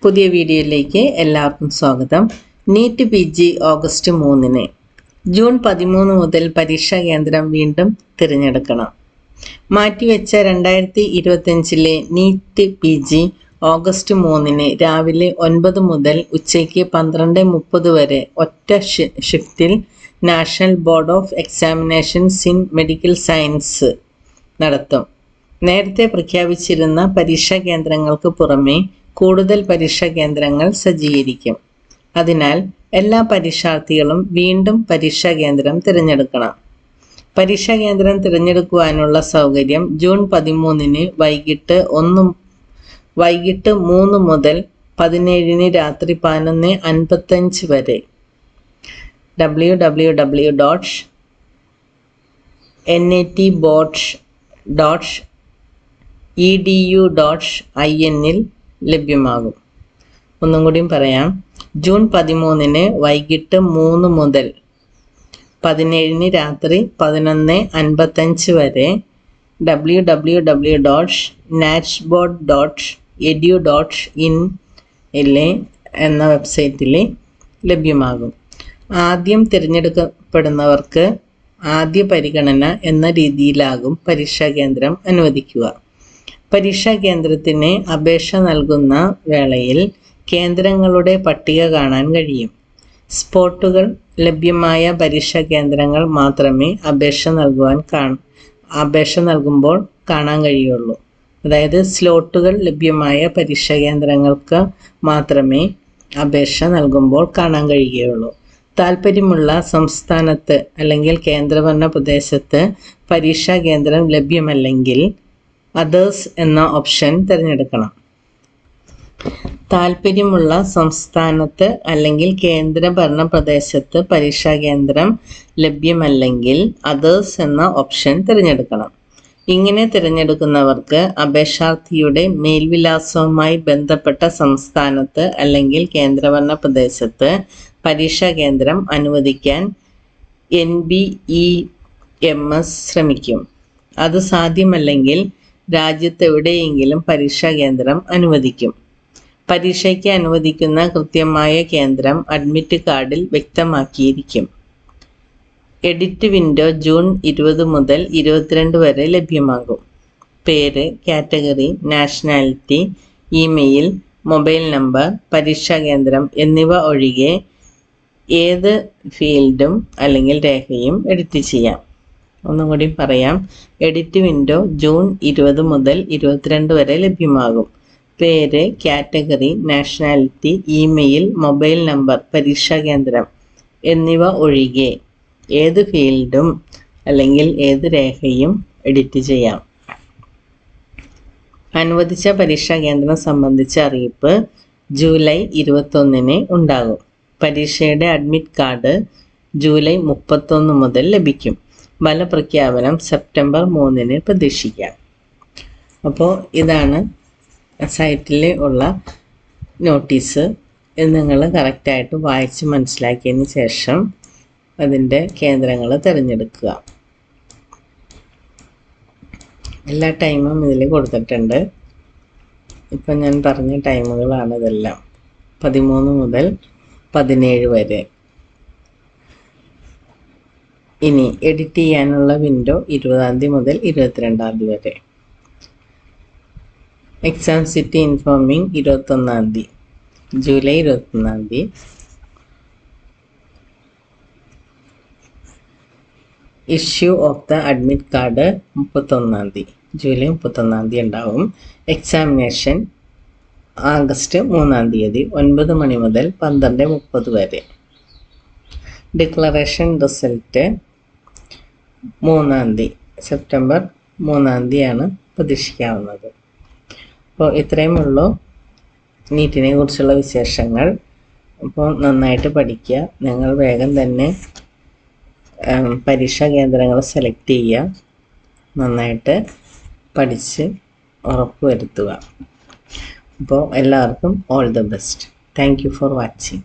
പുതിയ വീഡിയോയിലേക്ക് എല്ലാവർക്കും സ്വാഗതം. നീറ്റ് PG ഓഗസ്റ്റ് 3-ന്, ജൂൺ 13 മുതൽ പരീക്ഷാ കേന്ദ്രം വീണ്ടും തിരഞ്ഞെടുക്കണം. മാറ്റിവെച്ച 2025-ലെ നീറ്റ് PG ഓഗസ്റ്റ് 3-ന് രാവിലെ 9 മുതൽ ഉച്ചയ്ക്ക് 12:30 വരെ ഒറ്റ ഷിഫ്റ്റിൽ national board of examinations in medical science നടത്തും. നേരത്തെ പ്രഖ്യാപിച്ചിരുന്ന പരീക്ഷാ കേന്ദ്രങ്ങൾക്ക് പുറമെ കൂടുതൽ പരീക്ഷാ കേന്ദ്രങ്ങൾ സജ്ജീകരിക്കും. അതിനാൽ എല്ലാ പരീക്ഷാർത്ഥികളും വീണ്ടും പരീക്ഷാ കേന്ദ്രം തിരഞ്ഞെടുക്കണം. പരീക്ഷാ കേന്ദ്രം തിരഞ്ഞെടുക്കുവാനുള്ള സൗകര്യം ജൂൺ 13-ന് വൈകിട്ട് 3 മുതൽ 17-ന് രാത്രി 11:55 വരെ www.natboards.edu.in-ൽ ലഭ്യമാകും. ഒന്നും കൂടിയും പറയാം. ജൂൺ 13-ന് വൈകിട്ട് 3 മുതൽ 17-ന് രാത്രി 11:55 വരെ www.natboard.edu.in എന്ന വെബ്സൈറ്റിൽ ലഭ്യമാകും. ആദ്യം തിരഞ്ഞെടുക്കപ്പെടുന്നവർക്ക് ആദ്യ പരിഗണന എന്ന രീതിയിലാകും പരീക്ഷാ കേന്ദ്രം അനുവദിക്കുക. പരീക്ഷാ കേന്ദ്രത്തിന് അപേക്ഷ നൽകുന്ന വേളയിൽ കേന്ദ്രങ്ങളുടെ പട്ടിക കാണാൻ കഴിയും. സ്പോട്ടുകൾ ലഭ്യമായ പരീക്ഷാ കേന്ദ്രങ്ങൾ മാത്രമേ അപേക്ഷ നൽകുമ്പോൾ കാണാൻ കഴിയുള്ളൂ. അതായത് സ്ലോട്ടുകൾ ലഭ്യമായ പരീക്ഷാ കേന്ദ്രങ്ങൾക്ക് മാത്രമേ അപേക്ഷ നൽകുമ്പോൾ കാണാൻ കഴിയുകയുള്ളൂ. താൽപ്പര്യമുള്ള സംസ്ഥാനത്ത് അല്ലെങ്കിൽ കേന്ദ്രഭരണ പ്രദേശത്ത് പരീക്ഷാ കേന്ദ്രം ലഭ്യമല്ലെങ്കിൽ അതേഴ്സ് എന്ന ഓപ്ഷൻ തിരഞ്ഞെടുക്കണം. താൽപ്പര്യമുള്ള സംസ്ഥാനത്ത് അല്ലെങ്കിൽ കേന്ദ്രഭരണ പ്രദേശത്ത് പരീക്ഷാ കേന്ദ്രം ലഭ്യമല്ലെങ്കിൽ അതേഴ്സ് എന്ന ഓപ്ഷൻ തിരഞ്ഞെടുക്കണം. ഇങ്ങനെ തിരഞ്ഞെടുക്കുന്നവർക്ക് അപേക്ഷാർത്ഥിയുടെ മേൽവിലാസവുമായി ബന്ധപ്പെട്ട സംസ്ഥാനത്ത് അല്ലെങ്കിൽ കേന്ദ്രഭരണ പ്രദേശത്ത് പരീക്ഷാ കേന്ദ്രം അനുവദിക്കാൻ NBEMS ശ്രമിക്കും. അത് സാധ്യമല്ലെങ്കിൽ രാജ്യത്തെവിടെയെങ്കിലും പരീക്ഷാ കേന്ദ്രം അനുവദിക്കും. പരീക്ഷയ്ക്ക് അനുവദിക്കുന്ന കൃത്യമായ കേന്ദ്രം അഡ്മിറ്റ് കാർഡിൽ വ്യക്തമാക്കിയിരിക്കും. എഡിറ്റ് വിൻഡോ ജൂൺ 20 മുതൽ 22 വരെ ലഭ്യമാകും. പേര്, category, nationality, email, mobile number, പരീക്ഷാ കേന്ദ്രം എന്നിവ ഒഴികെ ഏത് ഫീൽഡും അല്ലെങ്കിൽ രേഖയും എഡിറ്റ് ചെയ്യാം. ഒന്നും കൂടി പറയാം. എഡിറ്റ് വിൻഡോ ജൂൺ 20 മുതൽ 22 വരെ ലഭ്യമാകും. പേര്, category, nationality, email, mobile number, പരീക്ഷാ കേന്ദ്രം എന്നിവ ഒഴികെ ഏത് ഫീൽഡും അല്ലെങ്കിൽ ഏത് രേഖയും എഡിറ്റ് ചെയ്യാം. അനുവദിച്ച പരീക്ഷാ കേന്ദ്രം സംബന്ധിച്ച അറിയിപ്പ് ജൂലൈ 21-ന് ഉണ്ടാകും. പരീക്ഷയുടെ അഡ്മിറ്റ് കാർഡ് ജൂലൈ 31 മുതൽ ലഭിക്കും. ഫലപ്രഖ്യാപനം സെപ്റ്റംബർ 3-ന് പ്രതീക്ഷിക്കാം. അപ്പോൾ ഇതാണ് സൈറ്റിൽ ഉള്ള നോട്ടീസ്. ഇത് നിങ്ങൾ കറക്റ്റായിട്ട് വായിച്ച് മനസ്സിലാക്കിയതിന് ശേഷം അതിൻ്റെ കേന്ദ്രങ്ങൾ തിരഞ്ഞെടുക്കുക. എല്ലാ ടൈമും ഇതിൽ കൊടുത്തിട്ടുണ്ട്. ഇപ്പം ഞാൻ പറഞ്ഞ ടൈമുകളാണ് ഇതെല്ലാം. 13 മുതൽ 17 വരെ. ഇനി എഡിറ്റ് ചെയ്യാനുള്ള വിൻഡോ 20-ാം തീയതി മുതൽ 22-ാം തീയതി വരെ. എക്സാം സിറ്റി ഇൻഫോമിംഗ് 21-ാം തീയതി, ജൂലൈ 21-ാം തീയതി. Issue of the admit card 31-ാം തീയതി, ജൂലൈ 31-ാം തീയതി ഉണ്ടാവും. എക്സാമിനേഷൻ ആഗസ്റ്റ് 3-ാം തീയതി 9 മണി മുതൽ 12:30 വരെ. ഡിക്ലറേഷൻ റിസൾട്ട് 3-ാം തീയതി, സെപ്റ്റംബർ 3-ാം തീയതിയാണ് പ്രതീക്ഷിക്കാവുന്നത്. അപ്പോൾ ഇത്രയും ഉള്ളൂ നീറ്റിനെ കുറിച്ചുള്ള വിശേഷങ്ങൾ. അപ്പോൾ നന്നായിട്ട് പഠിക്കുക. നിങ്ങൾ വേഗം തന്നെ പരീക്ഷാ കേന്ദ്രങ്ങൾ സെലക്ട് ചെയ്യുക. നന്നായിട്ട് പഠിച്ച് ഉറപ്പ് വരുത്തുക. അപ്പോൾ എല്ലാവർക്കും all the best. Thank you for watching.